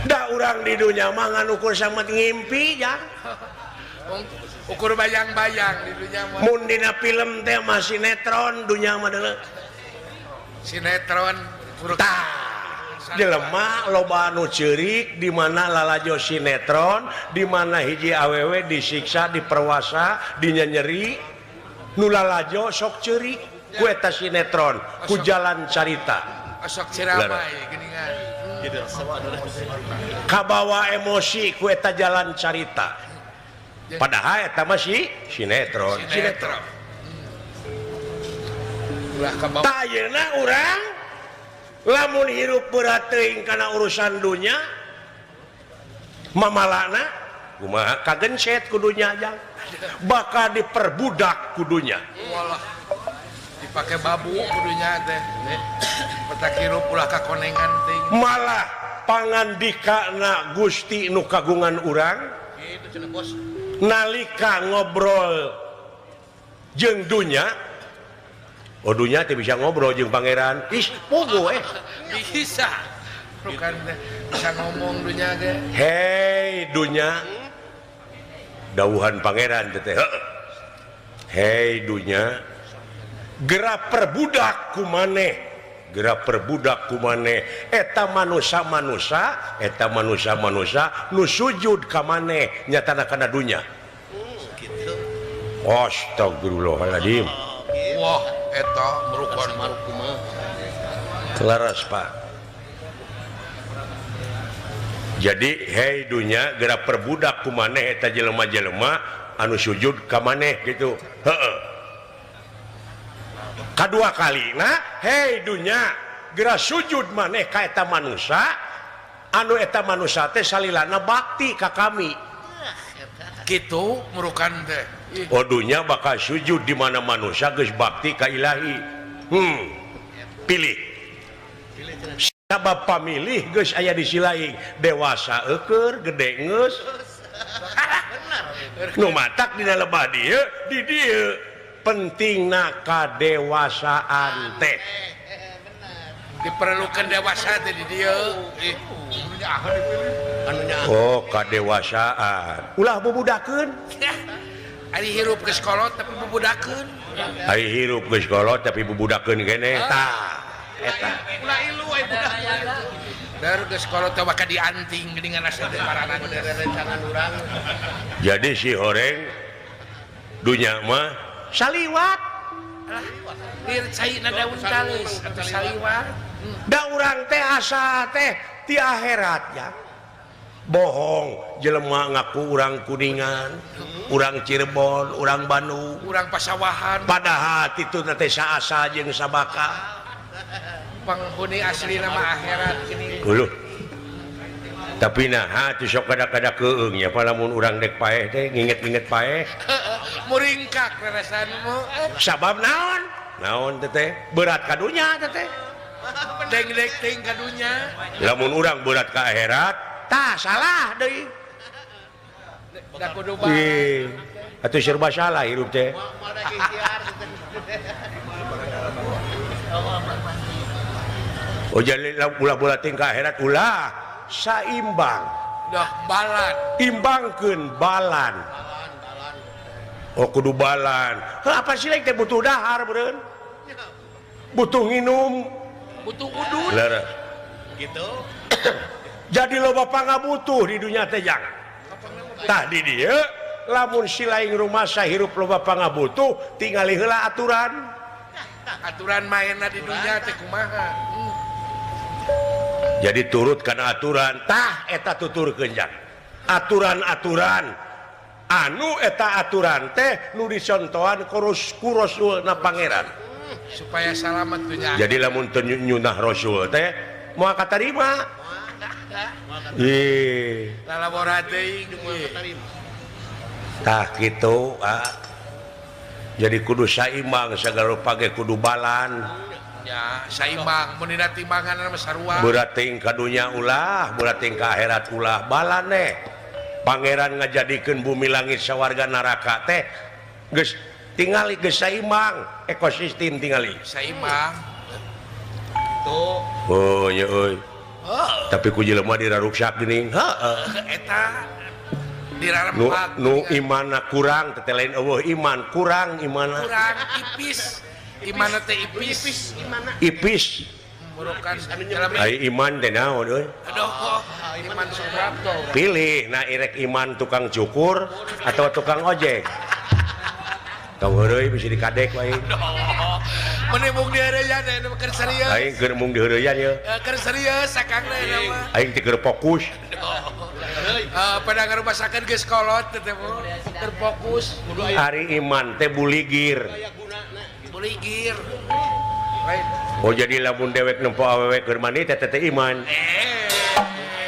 Da urang di dunia mangan ukur sama ngimpi ya. Ukur bayang-bayang di dunia mah. Mun dina film teh mah sinetron dunia mah deuleu. Sinetron Tah. Jelema loba anu ceurik di mana lalajo sinetron, di mana hiji awewe disiksa, diperwasa, dinyeri, nu lalajo sok ceurik ku eta sinetron, ku jalan carita. Sok ciramai geuningan. Kabawa emosi ku eta jalan carita. Padahal eta mah sinetron. Ulah kabawa. Tah ayeuna urang lamun hirup berat teuing kana urusan dunya mamalana kumaha kagencet kudunya aja bakal diperbudak kudunya Walah dipake babu kudunya teh petak hirup ulah kakonengan ting malah pangandikana Gusti nu kagungan urang kitu cenah bos nalika ngobrol jeung dunya. Oh dunya teh bisa ngobrol jeung pangeran. Ih, pogo bisa. Bukan bisa ngomong dunya ge. Hei dunya. Dawuhan pangeran teh. Hei dunya. Gerak perbudak ku maneh. Gerak perbudak ku maneh. Eta manusia-manusia, eta manusia-manusia nu sujud ka maneh nyatana kana dunya. Gitu. Astagfirullahaladzim. Wah, eta merupakan Kelaras Pak. Jadi hei dunya gerak perbudak ku maneh eta jelema-jelema anu sujud ka maneh gitu. Heeh. Kadua kalina hei dunya gerak sujud maneh ka eta manusia anu eta manusia teh salilana bakti ka kami. Gitu merupakan teh. Oh dunya bakal sujud di mana manusia geus bakti ka ilahi. Pilih. Sabab pamilih geus aya di silaing dewasa eukeur gede geus. Nu matak dina lebah dieu di dieu pentingna kadewasaan teh. Diperlukan dewasa teh di dieu. Oh kadewasaan. Ulah bubudakeun. Ari hirup ke sekolah tapi bubudakeun. Ari hirup geus kolot tapi bubudakeun keneh tah. Eta. Ulah ilu aya budak. Dar ke sekolah teh bakal dianting geuningan asa teh paranan rencangan urang. Jadi si horeng dunya mah saliwat. Lir caina daun talis atau saliwat. Da urang teh asa teh ti akhirat ya. Bohong jelema ngaku urang Kuningan, urang Cirebon, urang Bandung, Urang pasawahan. padahal itu teh saasa jeung sabaka. Penghuni asli nama akhirat gini. Uluh. Tapi nah teu sok kada-kada keung nya palamun urang dek paeh teh nginget-nginget paeh. Muringkak rarasan mu. Sabab naon? Naon teh berat kadunya teh. Deng-deng ting kadunya. Lamun urang berat ka akhirat, tah salah deui. Da kudu bae. Ih, atuh serba salah hirup teh. Oh jadi ulah-ulah ting ka akhirat ulah saimbang. Dah balan. Imbangkeun balan. Oh kudu balan. Apa sih teh butuh dahar beureun? Butuh nginum. Butuh udun. Lara. Gitu. Jadi loba pangabutuh di dunia teh jang. Tah di dieu lamun silaing rumasa hirup loba pangabutuh tingali heula aturan. Aturan mainna di dunia teh kumaha? Jadi turut kana aturan tah eta tuturkeun jang. Aturan-aturan anu eta aturan teh nu dicontohan ku Rasulna pangeran. Supaya selamat dunia. Jadi lamun teu nyunah Rasul teh moal katarima. Ih, Lalabora teuing tah kitu Jadi kudu saimbang sagala page kudu balan. Ya, saimbang mun dina timbangan mah sarua. Berat ting ka dunya ulah, berat ting ka akhirat ulah, balan Pangeran ngajadikeun bumi langit sawarga neraka teh geus tingali geus saimbang, ekosistem tingali. Saimbang. Tuh. Oh nya euy. tapi ku jelema diraruksak geuning eta dirarem nu imana kurang teh lain eueuh iman kurang imana kurang ipis imana teh ipis ipis murukan dalam ai iman teh naon euy aduh kok iman sobrato pilih na irek iman tukang cukur atau tukang ojek tau heureuy bisa dikadek wae meni mung diheureuyan anu keur serius aing keur mung diheureuyan ye keur serius sakangna mah aing teh keur fokus pada ngarumasakeun geus kolot teh keur fokus ari iman teh buligir buligir oh jadi lamun dewek nempo awewe keur mani teh iman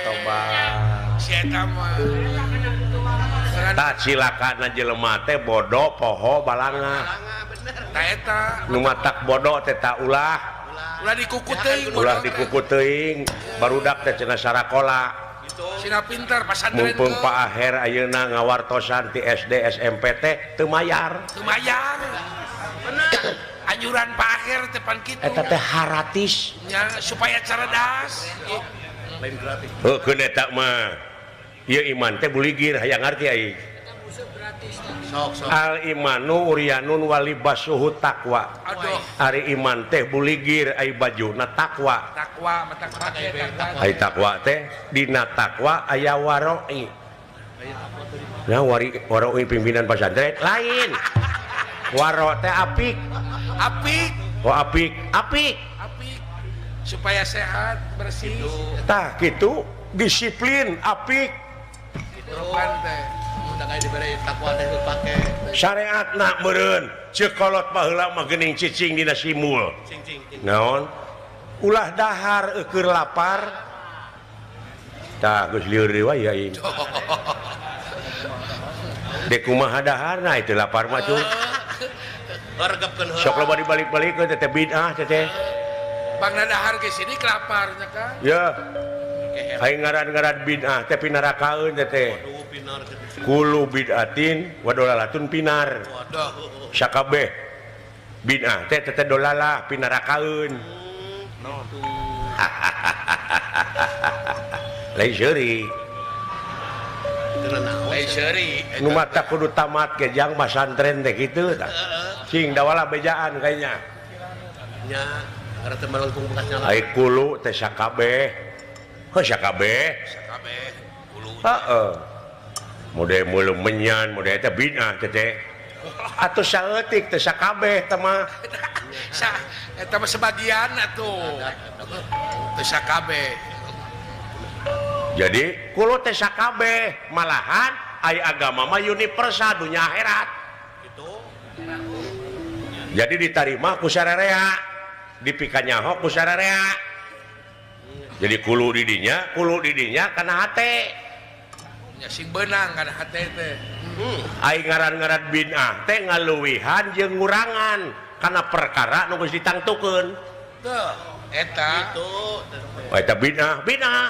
tobat si eta mah tah cilakana jelema teh bodoh poho balanga tah eta nu matak bodoh teh tak ulah dikuku teuing ulah dikuku teuing barudak teh cenah sarakola sina pinter pasantren mumpung Pak Aher ayeuna ngawartosan ti SD SMP teh teu mayar bener anjuran Pak Aher teh pan kitu eta teh haratis nya supaya cerdas lain gratis heukeun eta mah ieu iman teh buligir hayang ngarti aing sok al imanu uryanun walibasuhu taqwa aduh ari iman teh buligir ai bajuna taqwa mata pakai ai taqwa teh dina taqwa aya waroi nah waroi pimpinan pesantren lain waro teh apik oh apik supaya sehat bersih tah kitu disiplin apik bukan teh udah kayak diberi takwa teh pake syariatna meureun ceuk kolot baheula mah geuning cicing dina simul cing naon ulah dahar keur lapar tah geus lieur deui wae aing dek kumaha daharna itu lapar mah cuy regepkeun heula sok loba dibalik-balikeun teh bid'ah teh bangna dahar ge sini kelaparnya kan ya aing ngaran-ngaran bid'ah teh pinarakaeun teh waduh pinar kulu bid'atin wa dolalatun pinar waduh sakabeh bid'ah teh teh dolalah pinarakaeun lain seuri lain seuri nu mata kudu tamat ke jang pasantren teh kitu tah cing dawala bejaan kayaknya nya karena teh melengkung bekas nyala ai kulu teh sakabeh sakabeh kabeh ulu heeh mode mulu menyan mode eta bid'ah teh atuh saeutik teh sakabeh teh mah eta mah sebagian atuh teu sakabeh jadi kulo teh sakabeh malahan aya agama mah universal dunya akhirat gitu jadi diterima ku sararea dipikanyaho ku sararea jadi kulu didinya kana hate nya sing beunang kana hate teh ai ngaran-ngaran bid'ah teh ngaluwihan jeung ngurangan kana perkara nu geus ditangtukeun teuh eta itu eta bid'ah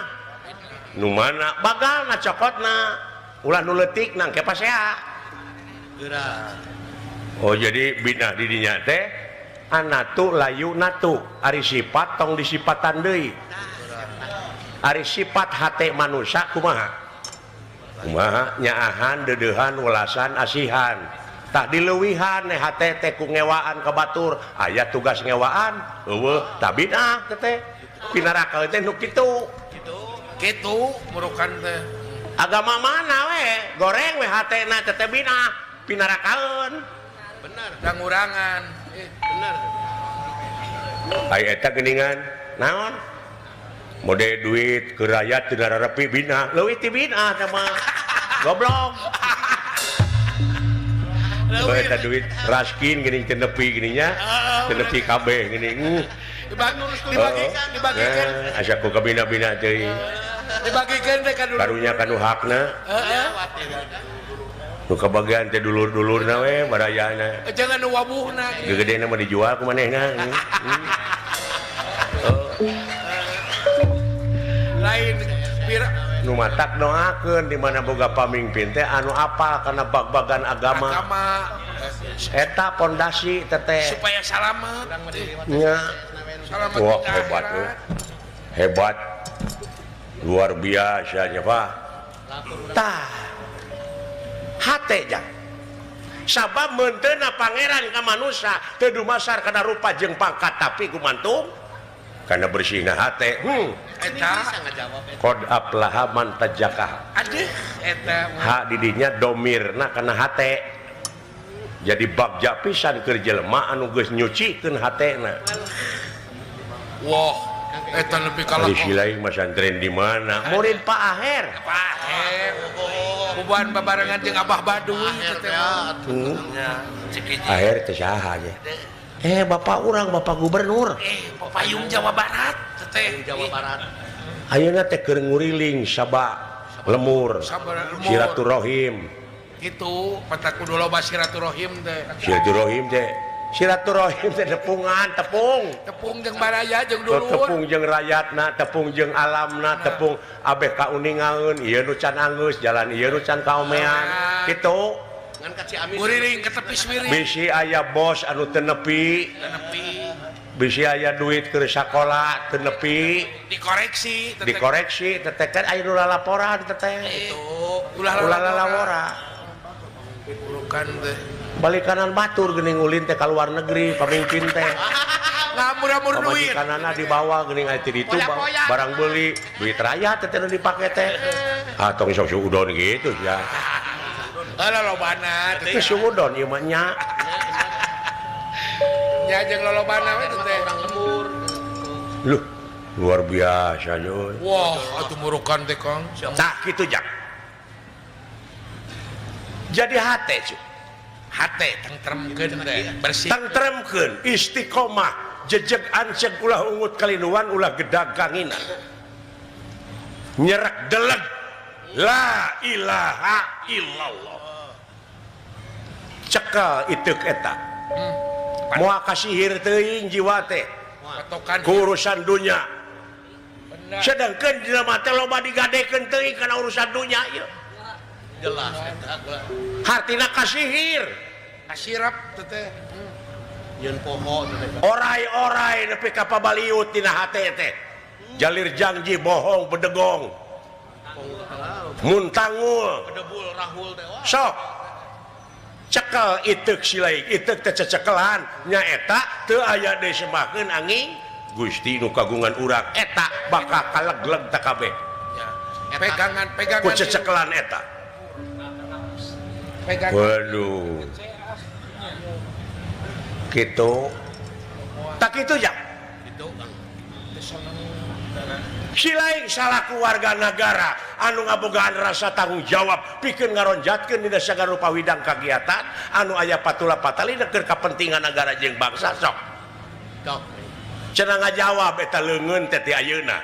nu mana bagalna cokotna ulah nu leutik nang ke pasea geura oh jadi bid'ah di dinya teh anatu layu natu ari sifat tong disipatan deui ari sifat hate manusia kumaha nyaahan dedeuhan welasan asihan tah dileuwihan hate teh ku ngewaan ka batur aya tugas ngewaan eueuh tah bid'ah teh pinarakaeun teh nu kitu kitu murukan teh agama mana we goreng we hatena teh bid'ah pinarakaeun benar da ngurangan benar ai eta geuningan naon mode duit ke rakyat teu nararepi bid'ah leuwih ti bid'ah teh mah goblok eta duit raskin geuning teu nepi geuninnya teu nepi kabeh geuning dibagikan asa ku kabina-bina teuing dibagikeun teh ka dulu karunya kanu hakna heeh nu kabagian teh dulur-dulurna we barayana jangan nu wabuhna gegedena mah dijual ku manehna lain pira nu matak doakeun di mana boga pamimpin teh anu apal kana bag-bagan agama eta pondasi teteh supaya selamat nya selamat wah di hebat akhirat. hebat luar biasanya Pak tah hate jang sabab mentena pangeran ka manusia teu dumasar kana rupa jeung pangkat tapi kumantung karena bersihna hate eta bisa ngajawab eta. qad aflaha man tajakah aduh eta hak didinya domirna kana hate jadi bagja pisan keur jelema anu geus nyucikeun hatena wah eta lebih kalah di silaing masantren di mana murid Pak Aher pahe buban babarengan jeung Abah Baduy teh Aher teh saha nya bapak urang bapak gubernur Payung Jawa Barat teh Jawa Barat. ayeuna teh keur nguriling sabak lemur Sabar lemur. silaturahim Gitu pataku dulu silaturahim teh silaturahim teh tepungan tepung tepung jeung baraya jeung dulur tepung jeung rakyatna tepung jeung alamna tepung abeh kauningaeun ieu nu can anggeus jalan ieu nu can kaomean kitu Ngan ka Ciamis. nguriling ke tepi swiring bisi aya bos anu teu nepi nepi bisi aya duit keur sakola teu nepi dikoreksi teteh. dikoreksi teteh kan aya nu laporan teteh Itu ulah lalawara bukan teh balik kanan batur geuning ulin teh ka luar negeri pamimpin teh ngamur-amur duit pamajikanana dibawa geuning aya ti ditu barang beli duit rakyat teh nu dipake teh tong sok suudon gitu ya ala lobana teh suudon ieu mah nya nya jeung lolobana we teh Orang lembur. luh luar biasa euy wah atuh murukan teh Kang tah kitu jak jadi hate cu hate tentremkeun teh bersih tentremkeun istiqomah jejeg anceg ulah ungut kalinuan ulah gedag ganginan nyerek deleg la ilaha illallah cekel iteuk eta moal kasihir teuing jiwa teh patokan ku urusan dunya bener sedangkeun dina mah teh loba digadekeun teuing kana urusan dunya ieu Jelas eta. hartina kasihir kasirap teh Yeun poho teh. orai-orai nepi ka pabaliut tina hate teh jalir janji bohong bedegong muntangul Debul rahul teh. Wah. sok cekel iteuk silaing iteuk teh cecekelan nyaeta teu aya disembahkeun angin Gusti nu kagungan urang eta bakal kalegleg teh kabeh ya pegangan ku cecekelan eta pegangan waduh gitu tak kitu ya Itu Kang. silaing salaku warga negara anu ngabogaan rasa tanggung jawab pikeun ngaronjatkeun dina sagala rupa widang kagiatan anu aya patula patalina keur kapentingan negara jeung bangsa sok Dok. cenah ngajawab eta leungeun teh ti ayeuna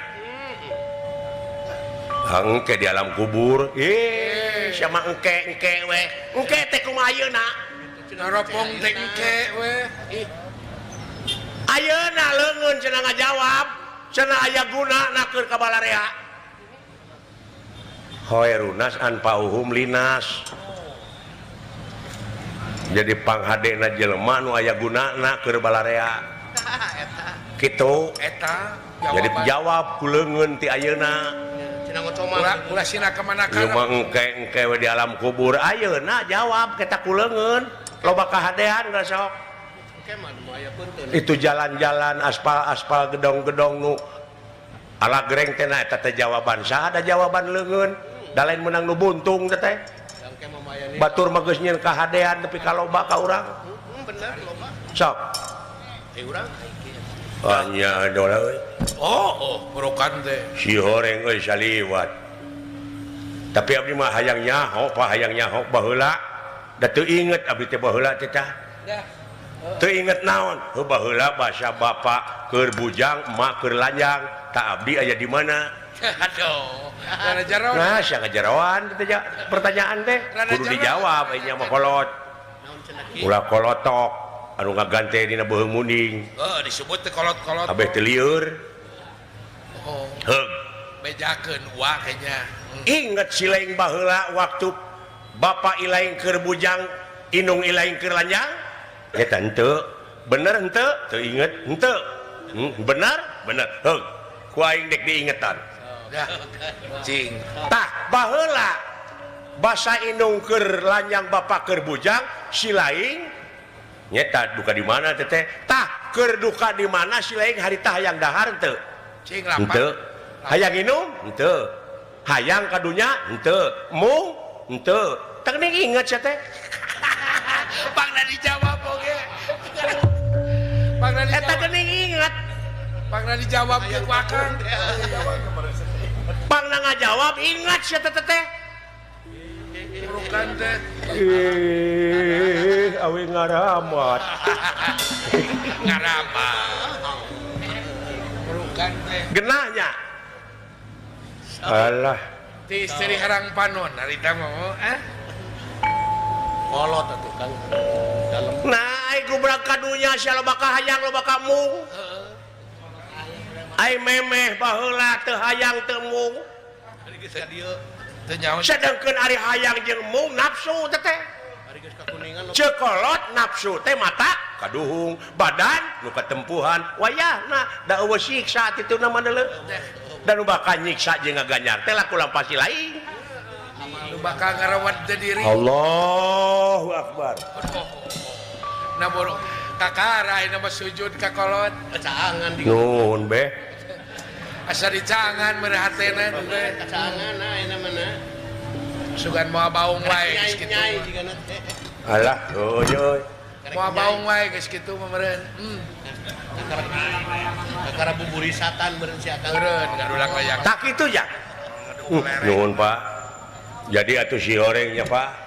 engke di alam kubur sama engke we engke teh kumaha ayeuna naropong teh engke we ayeuna leungeun cenah ngajawab cenah aya gunana keur kabalarea hoerunas anpauhum linas jadi panghadena jelema nu aya gunana keur balarea Eta. kitu eta jadi jawab ku leungeun ti ayeuna Cenah ngocomang. ulah sina kemana ieu mah engke we di alam kubur ayeuna jawab kita ku leungeun loba kahadean geus sok Oke mah nu aya punten. itu jalan-jalan aspal gedong-gedong nu ala gereng teh eta teh jawaban saha ada jawaban leungeun da lain menang nu buntung teh Oke mah aya ni. batur mah geus nyieun kahadean tapi kaloba ka urang Bener loba. sok Urang. hanya dola euy oh murukan teh si horeng euy saliwat tapi abdi mah hayang nyaho baheula da teu inget abdi teh baheula teh tah teu inget naon baheula basa bapak keur bujang emak keur lanjang tak abdi aya di mana aduh rada jaro nah sia ngajarawan teh pertanyaan teh kudu dijawab aya mah kolot Naon cenah kieu? ulah kolotok anu ngagante dina beuheung munding disebut teh kolot-kolot kabeh teu lieur oh heug bejakeun wa kayaknya inget si laing baheula waktu bapak ilaing keur bujang indung ilaing keur lanjang eta henteu bener henteu teu inget henteu bener heug ku aing dek diingetan dah cing tah baheula basa indung keur lanyang bapak keur bujang si laing nyeta duka di mana teteh tah keur duka di mana si laing harita hayang dahar henteu cing henteu lampah hayang inum henteu hayang kadunya henteu mung henteu teu inget sia teh pangna dijawab oge pangna eta dijawab geuning inget pangna dijawab ke Akang pangna ngajawab ingat sia teh teteh bukan teh awi ngaramat ngarama bukan teh genahnya alah ti istri harang panon harita mau kolot atuh Kang dalam nah ai gubrak kadunya sia loba ka hayang loba ka mung ai memeh baheula teu hayang teu mung ari geus ka dieu teu nyaho sedengkeun ari hayang jeung mung nafsu teteh ari geus kakuningan cekolot nafsu teh mata kaduhung badan nu katempuhan wayahna da eueuh siksa tituna mandeuleu dan nu bakal nyiksa jeung ngaganyar teh laku lampasi lain lu bakal ngarawat diri Allahu akbar nah borok kakara ina mah sujud ka kolot kacaangan di nuhun beh asa dicangan merehatena teh kacaangan ayeuna mana sugan moal baung wae geus kitu nyai digana teh alah euy moal baung wae geus kitu mah meureun kakara buburi satan beureun si Akang meureun ngadulang layang tak kitu ya nuhun Pak jadi atuh si orangnya Pak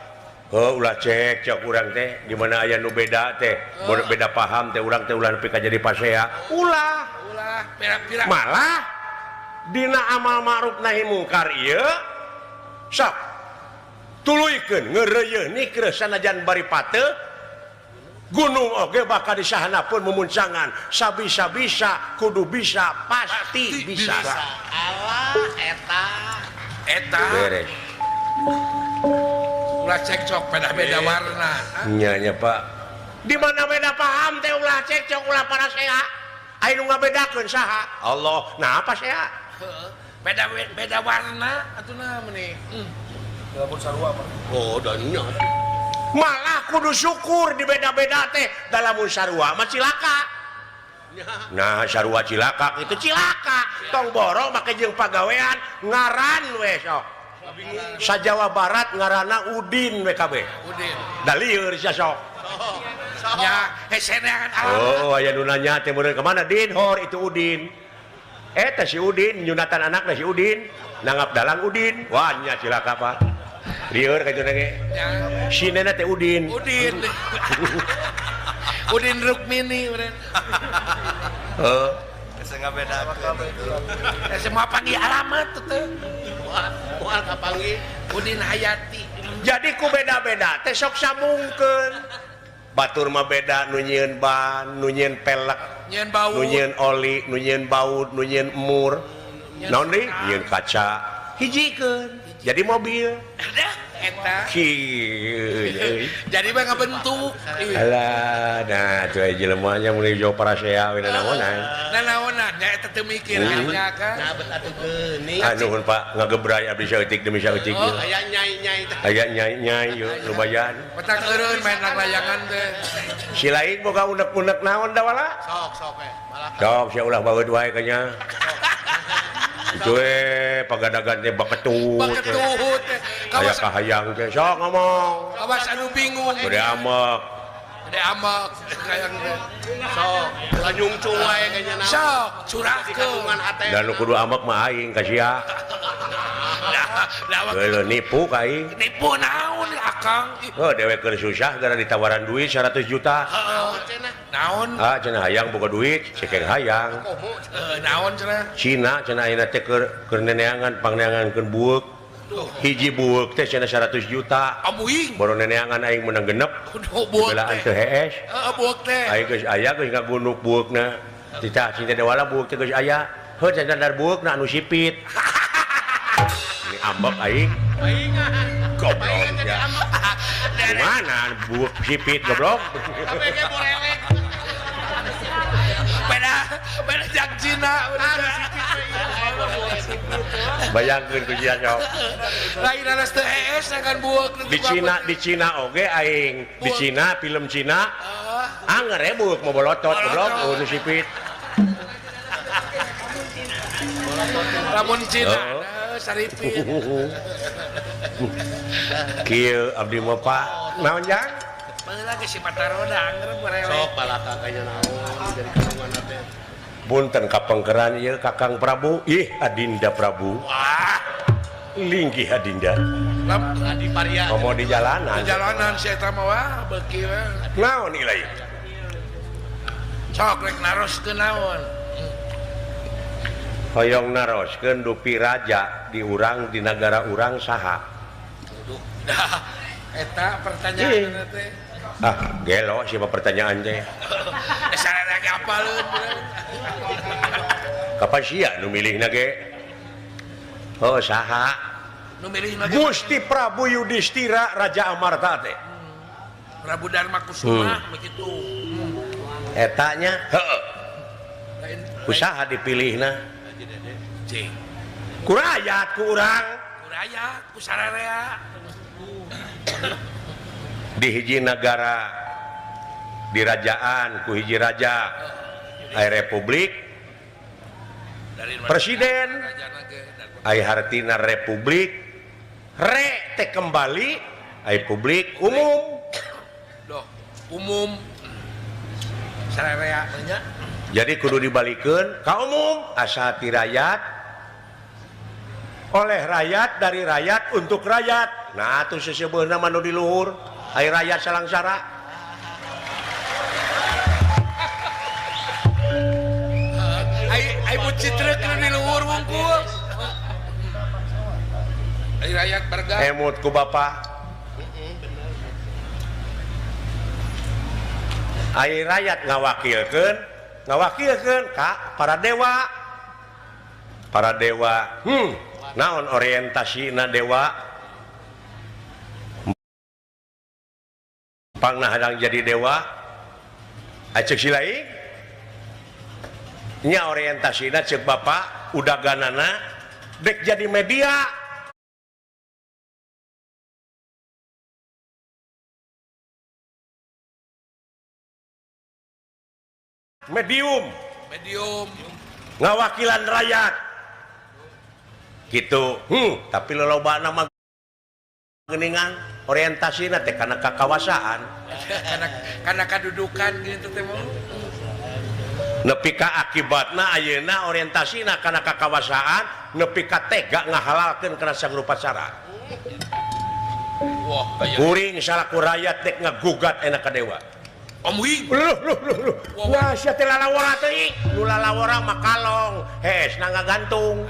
ulah cek urang teh di mana aya nu beda teh beda paham teh urang teh ulah nepi ka jadi pasea ulah pira-pira malah dina amal ma'ruf nahi mungkar ieu sok tuluykeun ngeureuyeuh nikre sanajan bari pateu gunung oge bakal disahanapeun mumuncangan sabisa-bisa kudu bisa pasti bisa Allah eta beres ulah cekcok beda-beda warna nya Pak di mana beda paham teh ulah cekcok ulah parasea aya nu ngabedakeun saha Allah nah apa saya beda warna atuna meuni oh danya malah kudu syukur di beda-beda teh dalam sarua mah cilaka nah sarua cilaka itu cilaka tong borong make jeung pagawean ngaran we sok sajawa barat ngaranna Udin WKB Udin da lieur sia sok nya hesenean oh aya nu nanya teh meureun ka mana Din hor itu Udin eta si Udin nyunatan anakna si Udin nangap dalang Udin wah nya cilaka Pak lieur ka itu ge sinena teh Udin Udin Rukmini meureun heeh Sengaja beda. semua panggil alamat teh moal kapanggih Udin Hayati jadi ku beda-beda teh sok samungkeun batur mah beda nu nyieun ban nu nyieun pelek nyeun bau nu nyieun oli nu nyieun baut nu nyieun mur naon deui nyieun kaca hijikeun jadi mobil ada eta jadi mah ngabentuk alah nah tuh jelema nya mulai jauh parasea we naonan nanaonan nya eta teu mikir nya kan nah bet atuh geuning nuhun Pak ngagebrai abdi saeutik demi saeutik oh aya nyai-nyai teh aya nyai-nyai yeuh lumayan petak eureun main layangan teh si lain boga unek-unek naon da wala sok malah sok sia ulah baeud wae ka nya itu pagadagan teh baketut baketut aya kahayang teh sok ngomong kawas anu bingung gede amek kayang teh sok ulah nyungcung wae kayaknya naon sok curahkeun katungan hate dan nu kudu amek mah aing ka sia geuleuh nipu ka aing nipu naon Akang dewe keur susah gara ditawaran duit 100 juta naon cenah hayang boga duit cekeng hayang naon cenah Cina cenah ayeuna teh keur neneangan pangneangankeun bueuk hiji bueuk teh cenah 100 juta amuing baru neneangan aing menang genep bueuk belaan teu hees bueuk teh aing geus aya geus ngagunuk bueukna titah cinta dewala bueuk teh geus aya heuh cenah bueukna anu sipit ini ambek aing goblok ya gimana bueuk sipit goblok beda jak Cina bayangkeun ku sia sok lain anas teu hees akan buek di Cina oge aing di Cina film Cina anger ya buek mau bolotot goblok nu sipit lamun Cina saripin kieu abdi mah Pak naon jang baheula ge si Pataroda anger barewe sok balaka kayaknya naon jadi kalungan teh punten kapengkeran ieu Kakang Prabu ih Adinda Prabu wah linggih Adinda Adi Paria mau di jalanan jalanan si eta mah wah beuki we naon nilai sok rek naroskeun naon hoyong naroskeun dupi raja di urang di negara urang saha dah eta pertanyaan teh gelo siapa pertanyaan teh sarana ge apaleun kapan sia nu milihna ge oh saha nu milih lagi Gusti Prabu Yudhistira Raja Amarta teh Prabu Dharma Kusuma begitu etanya heuh lain usaha dipilihna cing ku rakyat ku urang kuraya ku sararea di hiji negara di rajaan ku hiji raja aya republik dari presiden rajana ge dan aya hartina republik re teh kembali aya publik umum doh umum sararea nya jadi kudu dibalikeun ka umum asa ti rakyat oleh rakyat dari rakyat untuk rakyat nah atuh seseubeuna mah nu di luhur aya rakyat salangsara ai mun citreuk di luhur wungkul ai rakyat barga emut ku bapa aya rakyat ngawakilkeun ka para dewa naon orientasina dewa pangna hadang jadi dewa acek silaing nya orientasina cek bapa udaganana dek jadi media medium ngawakilan rakyat gitu tapi lolobana mah geuningan orientasina teh kana kakawasaan karena kedudukan gitu teh mah nepi ka akibatna ayeuna orientasina kana kakawasaan nepi ka tega ngahalalkeun kana sagrupa cara wah kuring salaku rakyat dek ngagugat enak ka dewa Om Wing nah sia teh lalawara teuing nu lalawara mah kalong hes nangga gantung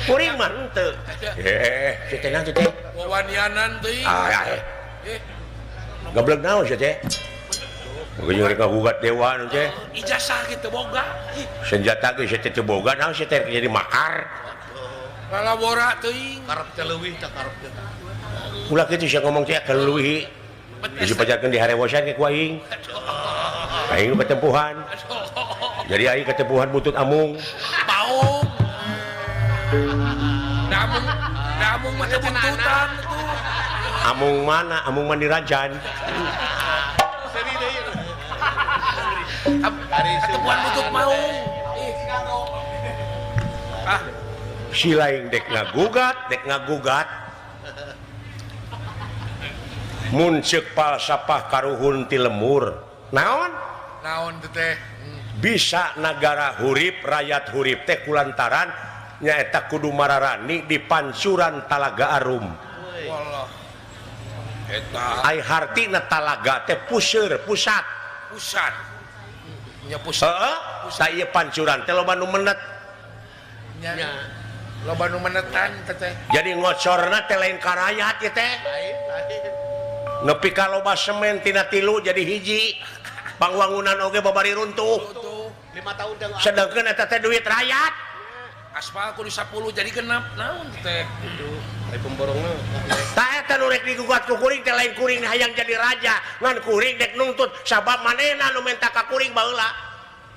kuring mah henteu sia teh naon teh wawanianan teuing gablek naon sia teh Geuning rek ngagugat dewa nu teh ijazah gitu boga senjata ge sia teh teu boga naon sia teh jadi makar lalawara teuing karep teh leuwih teh karep teh ulah kitu sia ngomong teh keleuwih bisa pajarkan di harewosan ke kuaing aing ketempuhan jadi aing ketempuhan butut amung paung damung mah teh buntutan tuh amung mana amung mandi rajan ketemuan butut maung si laing dek ngagugat mun ceuk palsapah karuhun ti lemur naon teh bisa negara hurip rakyat hurip teh kulantaran nyaeta kudu mararani di pancuran Talaga Arum wallah eta ai hartina talaga teh puseur pusat nya pusat heeh sa ieu pancuran teh loba nu menet nya loba nu menetan teh jadi ngocorna teh lain ka rakyat ieu teh nepi ka loba semen tina 3 jadi hiji pangwangunan oge babari runtuh 5 tahun dah sedangkeun eta teh duit rakyat aspal kudu 10 jadi genep naon teh ai pemborongna tah eta nu rek digugat ku kuring teh lain kuring hayang jadi raja ngan kuring dek nuntut sabab manehna nu menta ka kuring baheula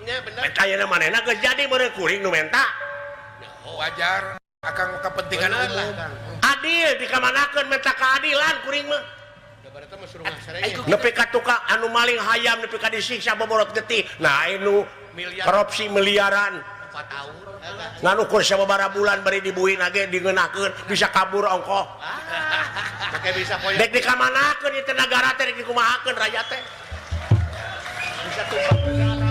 nya bener. Ayeuna manehna geus jadi meureun kuring nu menta. Wajar akan kepentingan Bener lah, umum. Kang. Adil dikamanakeun menta keadilan kuring mah. Da bareta mah suruh ngasareng. Nepi ka tukang anu maling hayam nepi ka disiksa boborot getih. Nah anu Miliar. korupsi miliaran. 4 tahun. Nganu kur sababaraha bulan bari dibuin age digeunakeun bisa kabur ongkoh. Make bisa poyo. Dek dikamanakeun ieu teh nagara teh dek dikumahakeun rakyat teh. Bisa tumpang negara.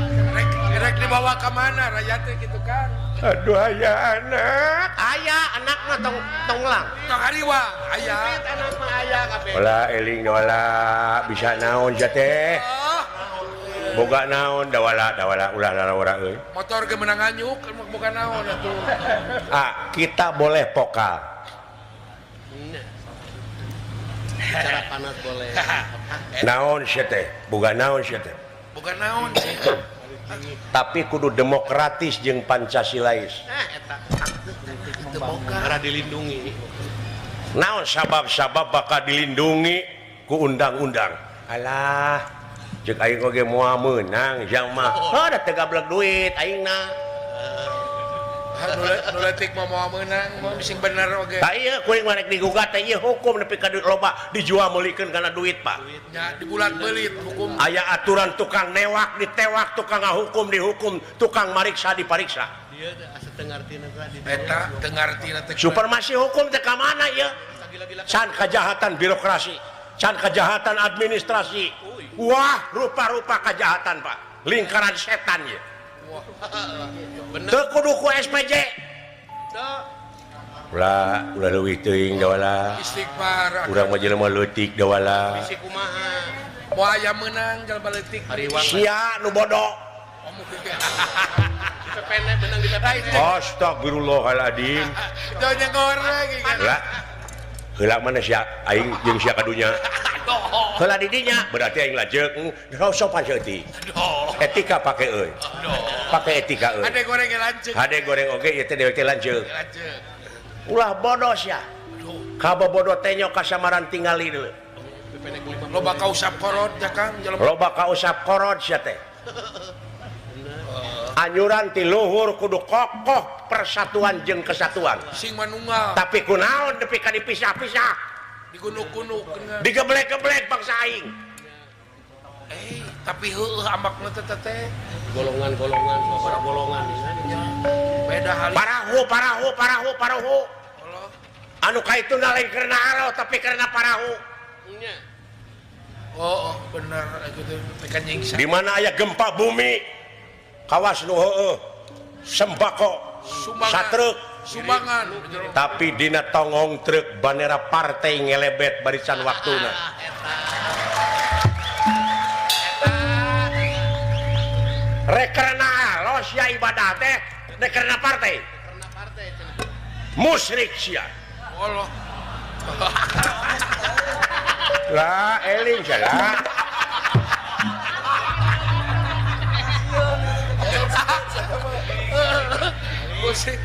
Rek dibawa ke mana rakyat teh gitu kan. Aduh aya anak. Aya anak mah tong lang. Tong hariwa aya. Anak mah aya kabeh. Wala eling wala bisa naon ja teh. Oh, Boga naon da wala ulah lara euy. motor ge menang anyuk bukan naon atuh. Kita boleh vokal. Cara panas boleh. Naon sia teh? Boga naon sia teh? Bukan naon sih. Tapi kudu demokratis jeung Pancasilais. Eta. Itu boga. Karena dilindungi. Naon sabab-sabab bakal dilindungi ku undang-undang. Alah, cek aing oge moal meunang jang mah. Da teu gablek duit aingna. Nu leutik mah moal meunang mah bising bener oge. Tah ieu kuring mah rek digugat teh ieu hukum nepi ka loba dijual meulikeun kana duit, Pak. Nya di bulan beulit hukum. Aya aturan tukang newak ditewak, tukang ngahukum dihukum, tukang mariksa dipariksa. Dia asa teu ngartina tadi. Eta teu ngartina teh. Supremasi hukum teh ka mana ieu? Gila-gila. Can kejahatan birokrasi, can kejahatan administrasi. Wah, rupa-rupa kejahatan, Pak. Lingkaran setan ya. Bener. Teu kudu ku SPJ. Teu. Ulah leuwih teuing da wala. Istighfar. Urang mah jelema leutik da wala. Bisi kumaha. Moal aya meunang jalma leutik. Hariwang. Sia nu bodoh. Pepene benang di pepene. Astagfirullahaladzim. Jauh nyengor lagi kan. Heula mana sia aing jeung sia kadunya. Heula di dinya berarti aing lajeng sopan seutik. Etika pake euy. Pake etika euy. Ade goreng lanceuk. Hade goreng oge ieu teh dewek teh lanceuk. Lanceuk. Ulah bodoh sia. Kabobodoh teh nyok kasamaran tingali deuleu. Pepene ku 50. Loba kausap korot ya Kang jelema. Loba kausap korod sia teh. Anyuran ti luhur kudu kokoh persatuan jeung kesatuan. Sing manunggal. Tapi kunaon nepi ka dipisah-pisah, Digunuk-gunuk kena. digeblek-geblek bangsa aing. Tapi heueuh ambakna teh teh. Golongan-golongan, beberapa golongan. Beda hal. Parahu. Allah. Anu kaituna lain karena aro tapi karena parahu. Nya. Oh, bener aku teh tekan nyingsa. Di mana aya gempa bumi, kawas nu heueuh, sembako, satruk, Sumbangan. tapi dina tongong truk bandera partai ngelebet barisan waktuna. Rek karena alos ya ibadah teh, rek karena partai. Karena partai cenah. Musyrik sia. Allah. Lah eling salah. Musik.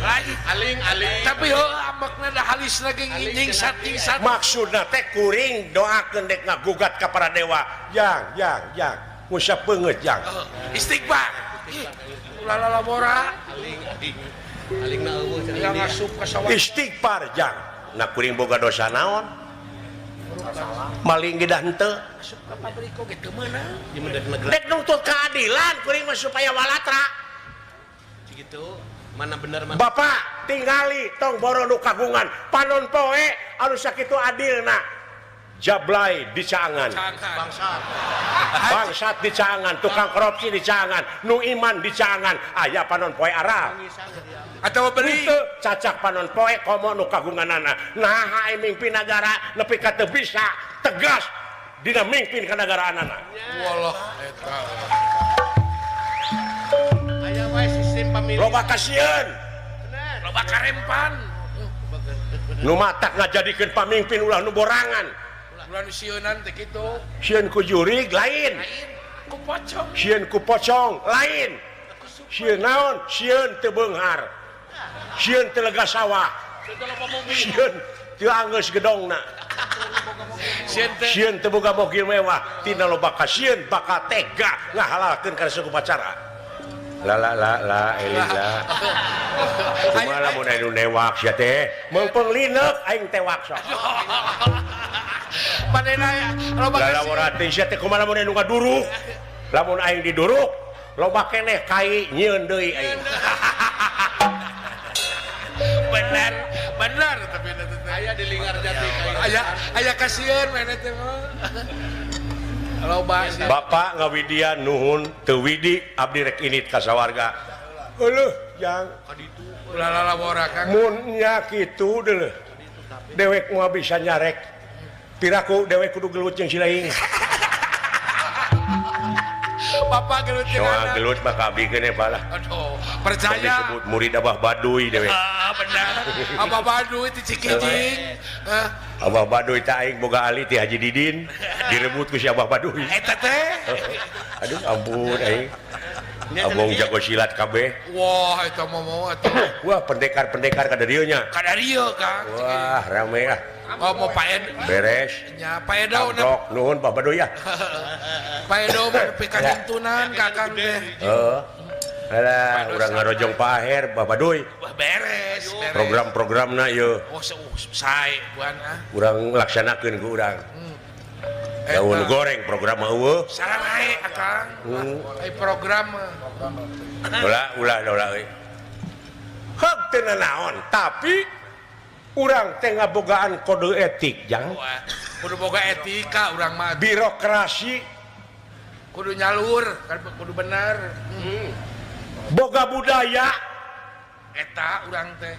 Lagi Aling. tapi ambakna da halis lagi nyingsat. Maksudna teh kuring doakeun dek ngagugat ka para dewa. Yang. Ngusap beungeut yang. Istighfar. Ulah labora. Aling na eueuh cenah. Yang ngasup ka sawah. Istighfar yang. Nah kuring boga dosa naon? Maling gedah henteu. Asup ka pabriko gitu mana? Di mendet negara Dek nuntut keadilan kuring mah supaya walatra. gitu. Mana bener mana? Bapak tingali tong boro nu kagungan panon poe anu sakitu adilna. Jablay dicaangan. Bangsa. Bangsat dicaangan, tukang korupsi dicaangan, nu iman dicaangan, aya panon poe arah. Atau beri. Itu cacak panon poe komo nu kagunganana. Nah ai mimpi negara nepi ka teu bisa tegas dina mimpin ka negaraanana. Wallah eta. Aya wae sistem pemilihan. Loba kasieun. Bener. Loba karempan. Nu matak ngajadikeun pamimpin ulah nu borangan. Bulan sieunan teh kitu. Sieun ku jurig lain. Ku pocong. Sieun ku pocong lain. Sieun naon? Sieun teu beunghar. Sieun teu lega sawah. Sieun teu anggeus gedongna. Sieun teu boga mobil mewah. Tina loba ka sieun bakal tega ngahalalkeun kana suku pacara. la Elila cuma lamun anu newak sia teh meungpeung lineuk aing tewak sok Manehna loba laborati sia teh kumaha lamun anu ngaduruk lamun aing diduruk loba keneh kai nyieun deui aing bener tapi aya di lingkar jati aya kasieun maneh teh loba Bapak ngawidian nuhun teu widi abdi rek init ka sawarga heueuh jang ulah labora Kang mun nya kitu deuleuh dewek moal bisa nyarek piraku dewek kudu gelut jeung si laing Bapak gelut jeung soal gelut mah kabikeun balah aduh percaya disebut murid Abah Baduy dewek benar Abah Baduy ti Cikijing Abah Baduy teh aing boga ali ti Haji Didin direbut ku si Abah Baduy eta teh aduh ampun aing abong jago silat kabeh wah eta mau eta wah pendekar-pendekar kada dieu nya kada rieu Kang wah rame ah oh mau Pak Ed beres nya Pak Edo amplok nuhun Pak Baduy ya Pak Edo mah nepi ka tuntunan Kakang teh alah urang ngarojong Pak Aher Pak Baduy beres program-programna ieu oh sae buan urang laksanakeun ku urang daun goreng program mah eueuh salah naik Akang ai program ulah euy hak teu naon tapi urang teh ngabogaan kode etik jang kudu boga etika urang mah birokrasi kudu nyalur kan kudu bener boga budaya eta urang teh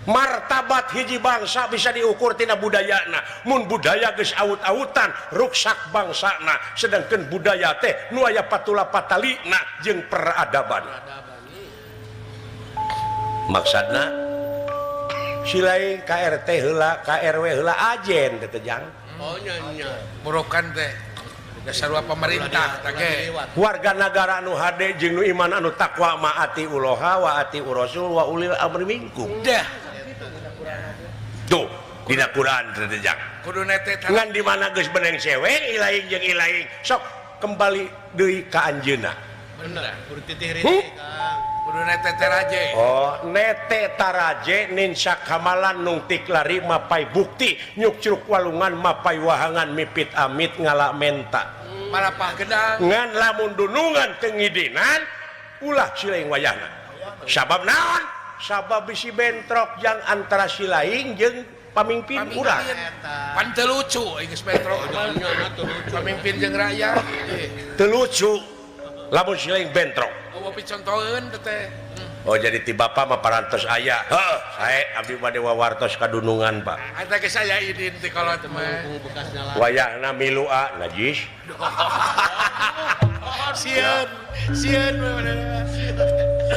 martabat hiji bangsa bisa diukur tina budayana mun budaya geus aut-autan ruksak bangsana sedangkan budaya teh nu aya patula patalina jeung peradaban maksudna silain KRT heula KRW heula ajen teh jang oh nya murokan teh dasar pemerintah tage warga negara anu hade jeung nu iman anu takwa maati uloha wa ati rasul wa ulil amri minkum dah tuh dina Quran teh jang kudu nete ngan di mana geus beneng seweng ilaing jeung ilaing sok kembali deui ka anjeunna bener kudu titih-ritih Kang kudu nete teraje oh nete taraje nin sakamalan nung tiklari mapai bukti nyuk curug walungan mapai wahangan mipit amit ngala menta marapah gedang ngan lamun dunungan teu ngidinan ulah silaing wayahna sabab naon sabab bisi bentrok yang antara silaing jeung pamimpin urang pan teu lucu geus bentrok pamimpin jeung rakyat teu lucu lamun silaing bentrok eueuh picontoheun teh oh jadi ti bapa mah parantos aya heuh sae abdi bade wawartos kadunungan Pak eta geus aya idin ti kolot mah wayahna milua najis sieun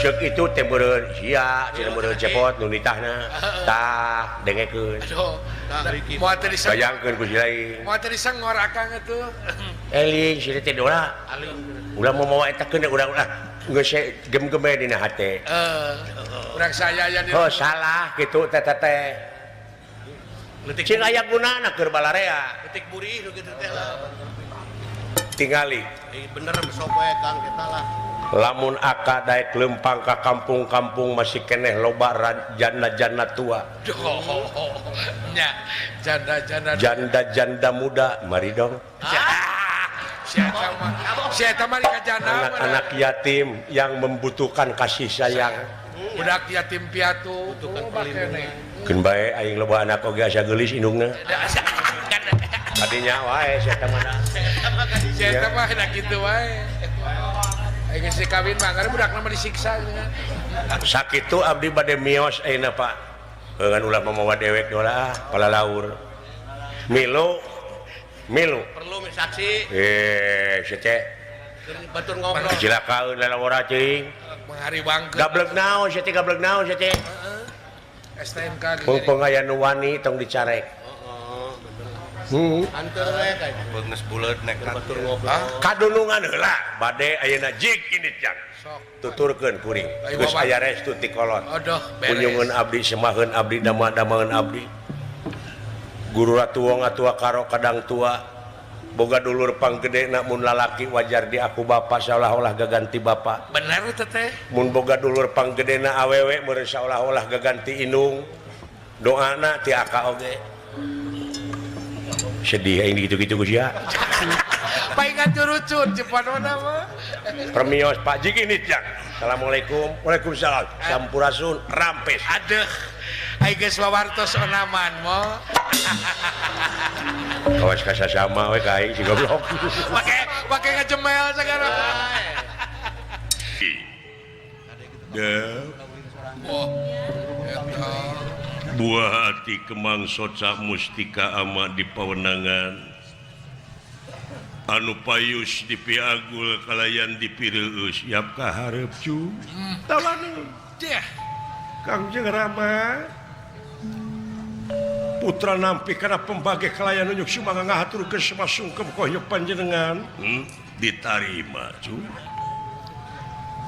ceuk itu teh meureun sia cenah meureun cepot nu nitahna tah dengekeun aduh moal teh diseng bayangkeun ku silaing moal teh disengor Akang atuh eling si teh dola ulah mau mawa eta keun urang ulah geus gem-geme dina hate urang saya aya di oh salah kitu teh cing aya gunana keur balarea ketik burih nu kitu teh lah tingali bener sok we Kang kita lah lamun aka daek lempang ka kampung-kampung masih keneh loba janda-janda tua nya janda-janda muda mari dong siapa mah ka janda anak-anak yatim yang membutuhkan kasih sayang budak yatim piatu butuhkan perlindungan keun bae aing loba anak oge asa geulis indungna adinya wae siapa mana siapa mah enak kitu wae aing geus kawin mah ngare budakna mah disiksa sakitu abdi bade mios ayeuna Pak ngan ulah mamawa dewek dolah palalaur milu perlu saksi sece batur ngobrol kecilakaeun lalawara ceuing menghari bangkeun gablek naon sece STNK mumpung aya nu wani tong dicarek anteur we ka beungeus buleut nek batur ngobrol kadunungan heula bade ayeuna jig ini jang tuturkeun kuring geus aya restu ti kolot aduh kunjungan abdi semaheun abdi damaheun abdi guru ratu wong atua karo kadang tua boga dulur panggede namun lalaki wajar di aku bapak seolah-olah gaganti bapak bener teteh mun boga dulur panggedena awewe meureun seolah-olah gaganti indung doana ti aka oge sedih ini gitu-gitu gus ya paingan curucun cepanona mah permios Pak Jiki nitjak assalamualaikum waalaikumsalam sampurasun rampes aduh ai geus wawartos onaman mo kawas kasasama we ka aing si goblok pake ngejemel sekarang oh eta buah hati kemang soca mustika ama di pawenangan anu payus di piagul kalayan di pireus yap kaharep cu tawanu Kangjeng Rama putra nampi kana pembage kalayan unjuk sumanga ngahaturkeun samasungkem koyok panjenengan ditarima cu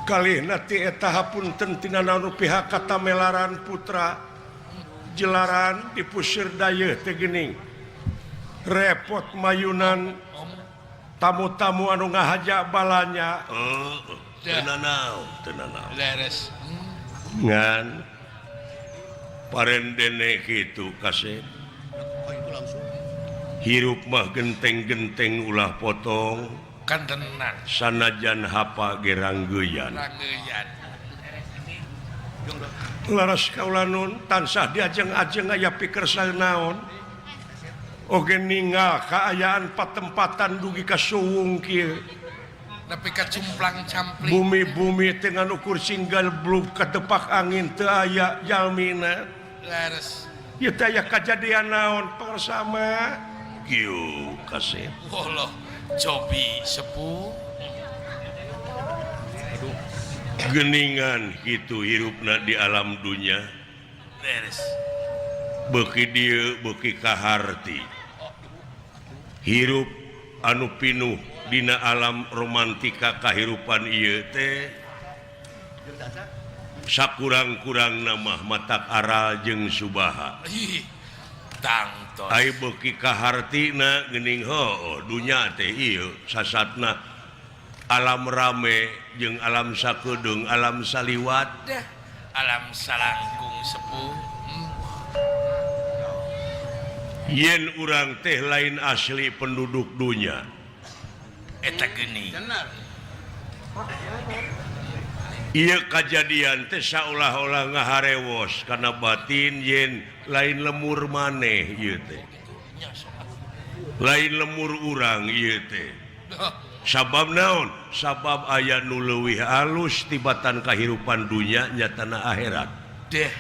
kalihna ti eta hapunten tina naon pihak kata melaran putra jelaran dipusir daya teh geuning repot mayunan tamu-tamu anu ngahaja balanya tenanau leres ngan parendene kitu kasep hirup mah genteng-genteng ulah potong kan tenan sanajan hapa geranggeyan rangeuyan laras kaulanun tansah diajeng-ajeng aya pikir saeunaon oge ninggal kaayaan patempatan dugi ka suwung kieu nepi ka cumplang-campling bumi-bumi teh nganu kursi galblub katepak angin teu aya jalmina leres ieu teh aya kajadian naon parsama kieu kasep Allah cobi sepuh geningan gitu hirupna di alam dunia leres beuki dieu beuki kaharti hirup anu pinuh dina alam romantika kahirupan ieu teh sakurang-kurang nama matak aral jeung subaha ih tangtos ai beuki kahartina geuning heuh dunya teh ieu sasatna alam rame jeung alam sakedeung alam saliwat dah alam salangkung sepuh yen urang teh lain asli penduduk dunya eta geuning ieu kajadian teh saolah-olah ngaharewos kana batin yen lain lemur maneh ieu teh lain lemur urang ieu teh sabab naon sabab aya nu leuwih alus tibatan kahirupan dunya nyatana akhirat deh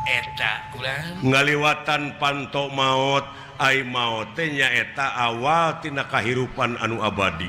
eta ulang ngaliwatan panto maut ai maut teh nyaeta awal tina kahirupan anu abadi